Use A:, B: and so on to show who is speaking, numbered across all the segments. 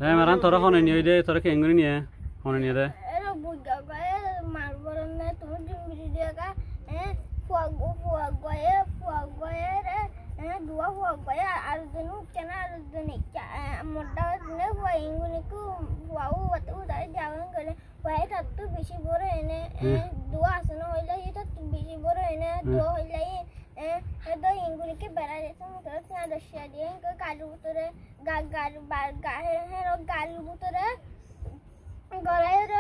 A: হ্যাঁ মারান তোরা হনে নিয়ে দে তোরা কেঙ্গুনি নিয়ে হনে নিয়ে দে
B: এর বুঝা গায়ে মারবর না তুমি ডিমরি দেগা ফুয়া গয়ে রে দুয়া ফুয়া গয়ে আর দিনু কেন আর দিনে মোটা দিনে ফুয়া ইঙ্গুনি কু ফুয়াও ওতে উদাই যাওন গলে ফুয়া তাতু বেশি বড় এনে দুয়া আসন হইলে এটা বেশি বড় এনে দুয়া হইলে এদ ইঙ্গুনিকে বেড়া যেতে তোর না দশিয়া দিয়ে গালু ভিতরে গালু ভিতরে গলায়র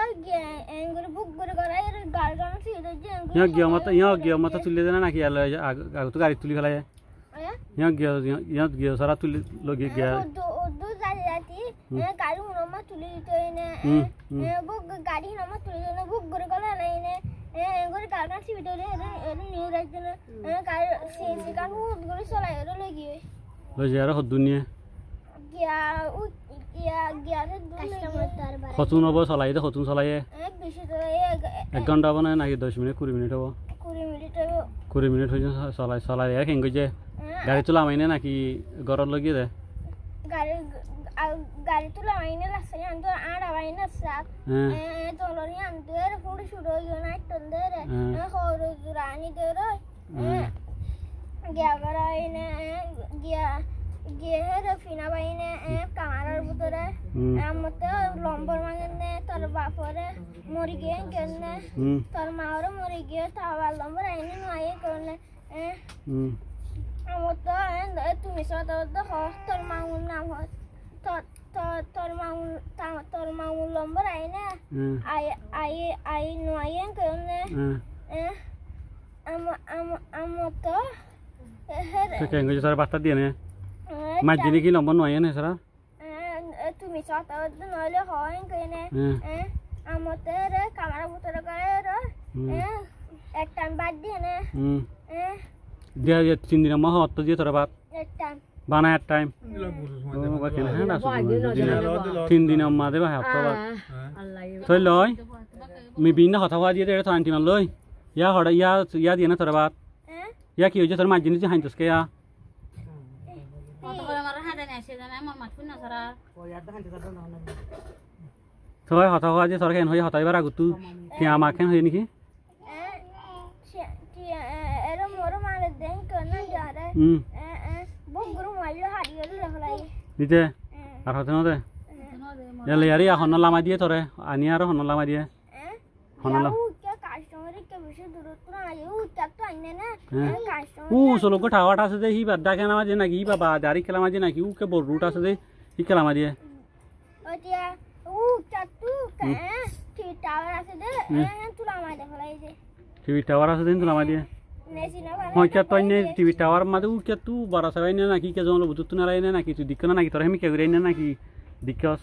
B: এঙ্গুর বুক করে গলায়র গালগান সিদে যে
A: यहाँ गया मत तुल्ले देना ना किया आग तो गाड़ी तुली खलाया यहाँ गया सारा तुल्ले लोग गया
B: दो जाती गाड़ी नमा तुली तो इने वो गाड़ी नमा तुली ने बुक करे गला ने एंगुर गालगान सिदे रे न्यू राइट ने गाड़ी से कान वो गरे चलायर लगी
A: लो यार हो दुनिया
B: गया रे
A: खतुन अब चलाई दे खतुन चलाइए एक घंटा बना ना 10 मिनट 20 मिनट हो 20 मिनट हो चलाई चलाई यार केंगे जे गाड़ी तुला माइने ना कि गरर लगी दे
B: गाड़ी तुला माइने लासे अंदर आड़ा माइने साथ तो लोरी अंदर पूरी शुरू यूनाइट अंदर और दुरानी दे रे गया कराइने গিয়ে রফিনা বাইনে কামারার ভিতরে আমতে লম্বর মাগনে তোর বাপরে মরি গিয়ে কেনে তোর মাওরে মরি গিয়ে তাওয়ার লম্বর আইনে নয় করলে আমতে তুমি সত তোর মাউন নাম হয় তোর মাউন লম্বর আইনে আই নয় করলে আমতে
A: কেঙ্গে সারা বার্তা দিয়ে নে Majini ki nomor nuaya nih sara?
B: Tumi satu itu nolnya hoeng kene. Amoter kamera putar kaya ek time bad dia nih.
A: Dia 3 दिन mah hot dia terdapat.
B: Ek time.
A: Bana ek time. Oh, bagian mana dah sudah. 3 दिन mah deh bah hafta bad. Soal loy, mi bina hot hawa dia deh tuan timan loy. Ya hora ya dia na terdapat. Ya kio je terma majini je hantus kaya. Thôi họ thao chứ sao cái hơi họ tay bara gutu thì ama cái hơi niki đi thế à họ thế nào thế giờ lấy ari à họ nó làm ai đi thôi đấy anh ấy họ nó làm ai đi họ nó làm solo ko thawa ta se hi badda kana ma je na ki baba dari kala ma je na ki u ke bor ruta se de hi kala ma je
B: otia chatu ka ti tower ase de tula ma de khalai je
A: tv tower ase de tula ma de ho kya to ne tv tower ma de u ke tu bara sa ne na ki ke jon lo butut na lai ne na ki tu dikkana na ki tor hemi ke gure ne na ki dikkas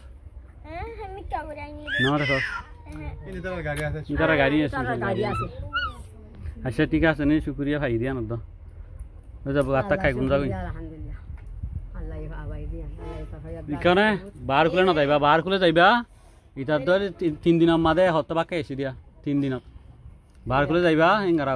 B: hemi ke gure ni
A: no de kos
C: ini tar gari ase
A: idara gari ase अच्छा ठीक है सनी शुक्रिया भाई दिया ना तो जब आता खाई गुंजा गई इकने बाहर खुले ना जाइबा बाहर खुले जाइबा इधर तो 3 दिन मादे हत्ता बाके एसी दिया 3 दिन बाहर खुले जाइबा हेंगारा